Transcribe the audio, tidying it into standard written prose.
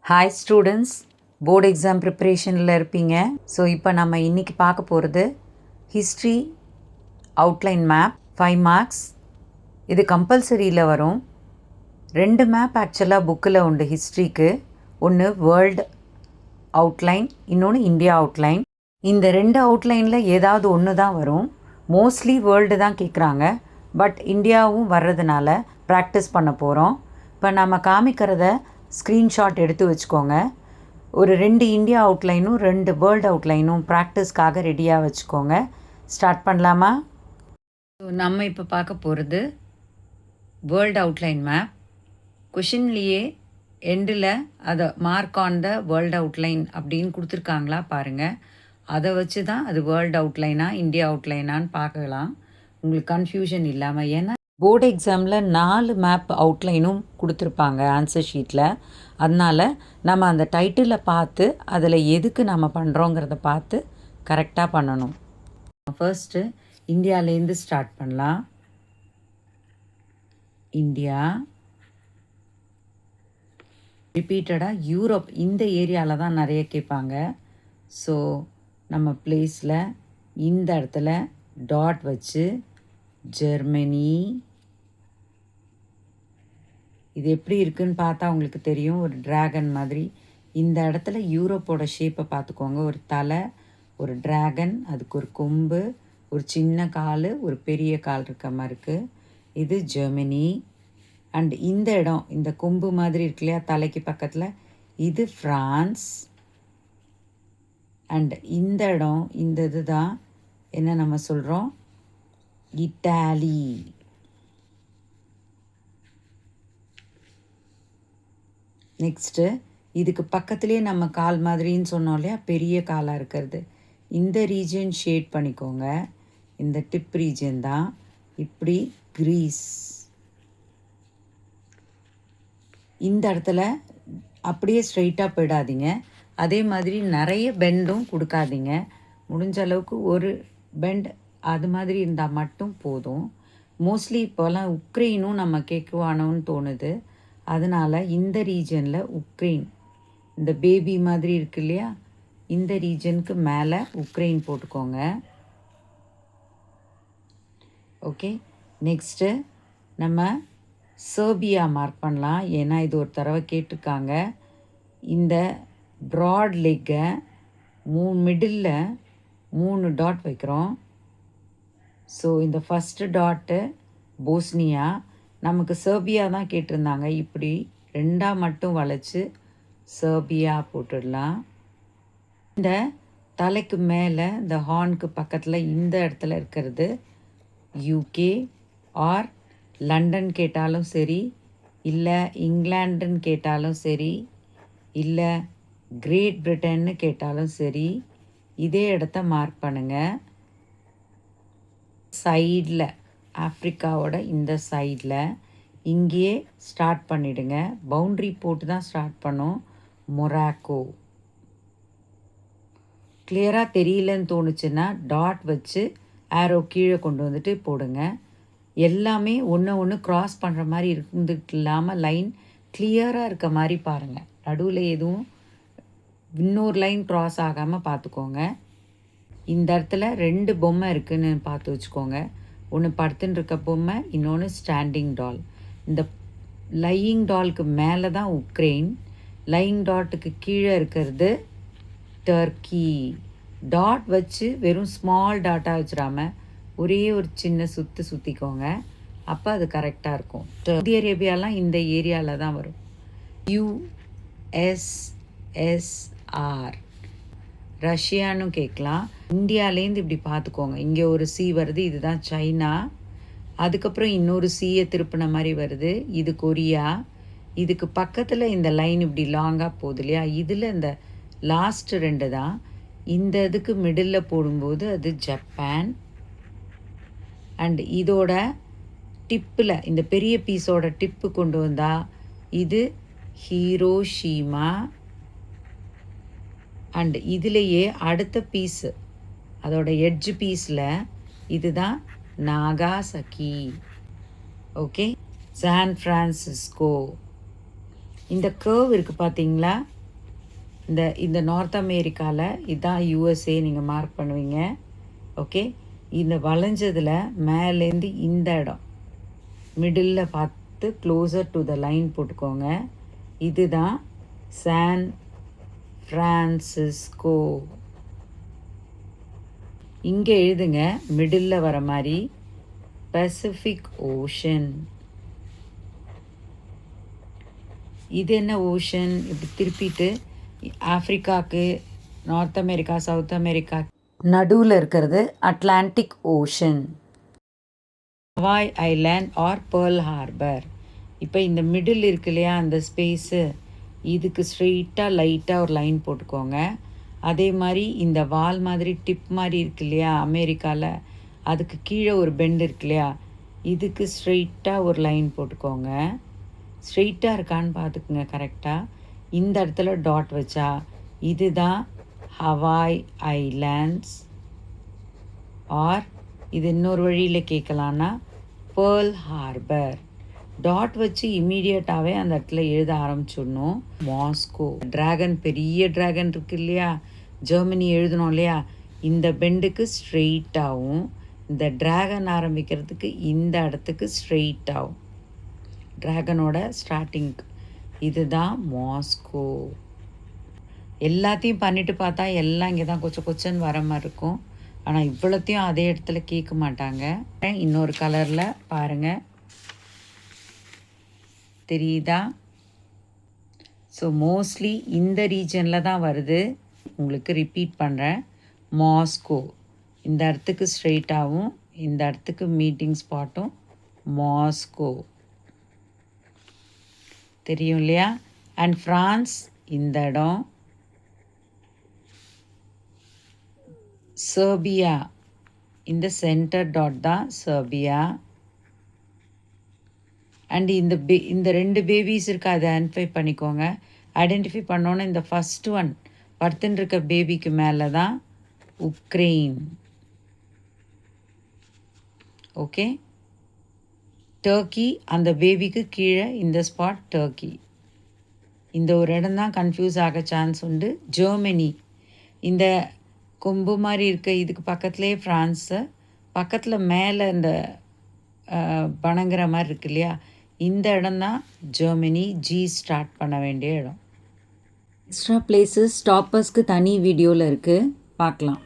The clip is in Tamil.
ஹாய் ஸ்டூடெண்ட்ஸ், போர்டு எக்ஸாம் ப்ரிப்ரேஷனில் இருப்பீங்க. ஸோ இப்போ நம்ம இன்றைக்கி பார்க்க போகிறது ஹிஸ்ட்ரி அவுட்லைன் மேப் 5 மார்க்ஸ். இது கம்பல்சரியில் வரும். 2 மேப் ஆக்சுவலாக புக்கில் உண்டு ஹிஸ்ட்ரிக்கு. ஒன்று வேர்ல்டு அவுட்லைன், இன்னொன்று இந்தியா அவுட்லைன். இந்த 2 அவுட்லைனில் ஏதாவது ஒன்று தான் வரும். மோஸ்ட்லி வேர்ல்டு தான் கேட்குறாங்க. பட் இந்தியாவும் வர்றதுனால ப்ராக்டிஸ் பண்ண போகிறோம். இப்போ நம்ம காமிக்கிறத ஸ்க்ரீன்ஷாட் எடுத்து வச்சுக்கோங்க. ஒரு 2 இந்தியா அவுட்லைனும் 2 வேர்ல்டு அவுட்லைனும் ப்ராக்டிஸ்க்காக ரெடியாக வச்சுக்கோங்க. ஸ்டார்ட் பண்ணலாமா? ஸோ நம்ம இப்போ பார்க்க போகிறது வேர்ல்டு அவுட்லைன் மேப். கொஷின்லேயே எண்டில் அதை mark on the world outline அப்படின்னு கொடுத்துருக்காங்களா பாருங்கள். அதை வச்சு தான் அது வேர்ல்டு அவுட்லைனா இந்தியா அவுட்லைனான்னு பார்க்கலாம், உங்களுக்கு கன்ஃபியூஷன் இல்லாமல். ஏன்னா போர்டு எக்ஸாமில் 4 மேப் அவுட்லைனும் கொடுத்துருப்பாங்க ஆன்சர் ஷீட்டில். அதனால் நம்ம அந்த டைட்டிலை பார்த்து அதில் எதுக்கு நம்ம பண்ணுறோங்கிறத பார்த்து கரெக்டாக பண்ணணும். ஃபர்ஸ்ட்டு இந்தியாவிலேருந்து ஸ்டார்ட் பண்ணலாம். இந்தியா, ரிப்பீட்டடாக யூரோப், இந்த ஏரியாவில் தான் நிறைய கேட்பாங்க. ஸோ நம்ம பிளேஸில் இந்த இடத்துல டாட் வச்சு ஜெர்மனி. இது எப்படி இருக்குன்னு பார்த்தா உங்களுக்கு தெரியும், ஒரு ட்ராகன் மாதிரி. இந்த இடத்துல யூரோப்போட ஷேப்பை பார்த்துக்கோங்க. ஒரு தலை, ஒரு ட்ராகன், அதுக்கு ஒரு கொம்பு, ஒரு சின்ன கால், ஒரு பெரிய கால் இருக்க மாதிரி இருக்குது. இது ஜெர்மனி. அண்ட் இந்த இடம், இந்த கொம்பு மாதிரி இருக்கு இல்லையா தலைக்கு பக்கத்தில், இது ஃப்ரான்ஸ். அண்ட் இந்த இடம், இந்த இது தான் என்ன நம்ம சொல்கிறோம், இட்டாலி. நெக்ஸ்ட்டு இதுக்கு பக்கத்துலேயே நம்ம கால் மாதிரின்னு சொன்னோம் இல்லையா, பெரிய காலாக இருக்கிறது, இந்த ரீஜன் ஷேட் பண்ணிக்கோங்க. இந்த டிப் ரீஜன் தான். இப்படி கிரீஸ். இந்த இடத்துல அப்படியே ஸ்ட்ரைட்டாக போயிடாதீங்க. அதே மாதிரி நிறைய பெண்டும் கொடுக்காதீங்க. முடிஞ்ச அளவுக்கு ஒரு பெண்ட் அது மாதிரி இருந்தால் மட்டும் போதும். மோஸ்ட்லி இப்போலாம் உக்ரைனும் நம்ம கேட்குவானோன்னு தோணுது. அதனால் இந்த ரீஜனில் உக்ரைன், இந்த பேபி மாதிரி இருக்கு இல்லையா, இந்த ரீஜனுக்கு மேலே உக்ரைன் போட்டுக்கோங்க. ஓகே, நெக்ஸ்ட்டு நம்ம சர்பியா மார்க் பண்ணலாம். ஏன்னா இது ஒரு தடவை கேட்டிருக்காங்க. இந்த ப்ராட் லெக்கை மிடில் 3 டாட் வைக்கிறோம். ஸோ இந்த ஃபஸ்ட்டு டாட்டு போஸ்னியா. நமக்கு சர்பியா தான் கேட்டிருந்தாங்க. இப்படி 2 மட்டும் வளைச்சி சர்பியா போட்டுடலாம். இந்த தலைக்கு மேலே இந்த ஹார்னுக்கு பக்கத்தில் இந்த இடத்துல இருக்கிறது யூகே ஆர் லண்டன் கேட்டாலும் சரி, இல்லை இங்கிலாண்டுன்னு கேட்டாலும் சரி, இல்லை கிரேட் பிரிட்டன்னு கேட்டாலும் சரி, இதே இடத்த மார்க் பண்ணுங்கள். சைடில், ஆஃப்ரிக்காவோட இந்த சைடில் இங்கேயே ஸ்டார்ட் பண்ணிவிடுங்க. பவுண்ட்ரி போட்டு தான் ஸ்டார்ட் பண்ணோம். மொராக்கோ. கிளியராக தெரியலன்னு தோணுச்சுன்னா டாட் வச்சு ஆரோ கீழே கொண்டு வந்துட்டு போடுங்க. எல்லாமே ஒன்று க்ராஸ் பண்ணுற மாதிரி இருந்துட்டு இல்லாமல் லைன் கிளியராக இருக்க மாதிரி பாருங்கள். நடுவில் எதுவும் இன்னொரு லைன் க்ராஸ் ஆகாமல் பார்த்துக்கோங்க. இந்த இடத்துல 2 பொம்மை இருக்குதுன்னு பார்த்து வச்சுக்கோங்க. ஒன்று படுத்துன்னு இருக்க பொம்மை, இன்னொன்று ஸ்டாண்டிங் டால். இந்த லையிங் டாலுக்கு மேலே தான் உக்ரைன், லையிங் டாட்டுக்கு கீழே இருக்கிறது டர்க்கி. டாட் வச்சு வெறும் ஸ்மால் டாட்டாக வச்சிடாமல் ஒரே ஒரு சின்ன சுற்றிக்கோங்க. அப்போ அது கரெக்டாக இருக்கும். சவுதி அரேபியாலாம் இந்த ஏரியாவில் தான் வரும். USSR. ரஷ்யான்னு கேட்கலாம். இந்தியாவிலேருந்து இப்படி பார்த்துக்கோங்க. இங்கே ஒரு சி வருது, இதுதான் சைனா. அதுக்கப்புறம் இன்னொரு சியை திருப்பின மாதிரி வருது, இது கொரியா. இதுக்கு பக்கத்தில் இந்த லைன் இப்படி லாங்காக போகுது இல்லையா, இதில் இந்த லாஸ்ட்டு 2 தான். இந்த இதுக்கு மிடில் போடும்போது அது ஜப்பான். அண்ட் இதோட டிப்பில், இந்த பெரிய பீஸோட டிப்பு கொண்டு வந்தால் இது ஹீரோஷிமா. அண்ட் இதிலேயே அடுத்த பீஸு, அதோட எட்ஜ் பீஸில் இதுதான் நாகாசகி. Okay, San Francisco. இந்த கர்வ் இருக்குது பார்த்தீங்களா, இந்த நார்த் அமெரிக்காவில் இதுதான் யூஎஸ்ஏ நீங்கள் மார்க் பண்ணுவீங்க. ஓகே, இந்த வளைஞ்சதில் மேலேருந்து இந்த இடம் மிடில் பார்த்து க்ளோசர் டு த லைன் போட்டுக்கோங்க. இதுதான் சான் ஃப்ரான்சிஸ்கோ. இங்கே எழுதுங்க மிடில் வர மாதிரி பசிபிக் ஓஷன். இது என்ன ஓஷன்? இப்படி திருப்பிட்டு ஆஃப்ரிக்காவுக்கு, நார்த் அமெரிக்கா, சவுத் அமெரிக்கா நடுவில் இருக்கிறது Atlantic ocean. Hawaii island or Pearl Harbor. இப்போ இந்த மிடில் இருக்கு இல்லையா, அந்த ஸ்பேஸு, இதுக்கு ஸ்ட்ரெயிட்டாக லைட்டாக ஒரு லைன் போட்டுக்கோங்க. அதே மாதிரி இந்த வால் மாதிரி டிப் மாதிரி இருக்கு இல்லையா அமெரிக்காவில், அதுக்கு கீழே ஒரு பெண்ட் இருக்கு இல்லையா, இதுக்கு ஸ்ட்ரெயிட்டாக ஒரு லைன் போட்டுக்கோங்க. ஸ்ட்ரெயிட்டாக இருக்கான்னு பார்த்துக்குங்க கரெக்டாக. இந்த இடத்துல டாட் வச்சா இதுதான் ஹவாய் ஐலேண்ட்ஸ். ஆர் இது இன்னொரு வழியில் கேட்கலான்னா பேர்ல் ஹார்பர். டாட் வச்சு இம்மீடியட்டாகவே அந்த இடத்துல எழுத ஆரம்பிச்சிடணும். மாஸ்கோ. ட்ராகன், பெரிய ட்ராகன் இருக்குது இல்லையா, ஜெர்மனி எழுதணும் இல்லையா, இந்த பெண்டுக்கு ஸ்ட்ரெயிட்டாகவும் இந்த ட்ராகன் ஆரம்பிக்கிறதுக்கு இந்த இடத்துக்கு ஸ்ட்ரெயிட்டாகும். ட்ராகனோட ஸ்டார்டிங்க்கு இதுதான் மாஸ்கோ. எல்லாத்தையும் பண்ணிட்டு பார்த்தா எல்லாம் இங்கே தான் கொச்சன்னு வர மாதிரி இருக்கும். ஆனால் இவ்வளோத்தையும் அதே இடத்துல கேட்க மாட்டாங்க. இன்னொரு கலரில் பாருங்கள், தெரியுதா? ஸோ மோஸ்ட்லி இந்த ரீஜனில் தான் வருது. உங்களுக்கு ரிப்பீட் பண்ணுறேன். மாஸ்கோ இந்த இடத்துக்கு ஸ்ட்ரெயிட்டாகவும் இந்த இடத்துக்கு மீட்டிங் ஸ்பாட்டும் மாஸ்கோ, தெரியும் இல்லையா? அண்ட் ஃப்ரான்ஸ் இந்த இடம். சர்பியா இந்த சென்டர் டாட் தான் சர்பியா. அண்ட் இந்த ரெண்டு பேபிஸ் இருக்குது, அதை ஐடென்டிஃபை பண்ணிக்கோங்க. ஐடென்டிஃபை பண்ணோன்னே இந்த ஃபஸ்ட் ஒன் படுத்துன்னு இருக்க பேபிக்கு மேலே தான் உக்ரைன். ஓகே, டர்க்கி அந்த பேபிக்கு கீழே இந்த ஸ்பாட் டர்க்கி. இந்த ஒரு இடம் தான் கன்ஃபியூஸ் ஆக சான்ஸ் உண்டு. ஜெர்மனி இந்த கொம்பு மாதிரி இருக்க இதுக்கு பக்கத்துலேயே ஃப்ரான்ஸு, பக்கத்தில் மேலே இந்த பணங்கிற மாதிரி இருக்கு இல்லையா, இந்த இடம் தான் ஜெர்மனி. ஜி ஸ்டார்ட் பண்ண வேண்டிய இடம். எக்ஸ்ட்ரா பிளேஸஸ் ஸ்டாப்பர்ஸ்க்கு தனி வீடியோவில் இருக்குது, பார்க்கலாம்.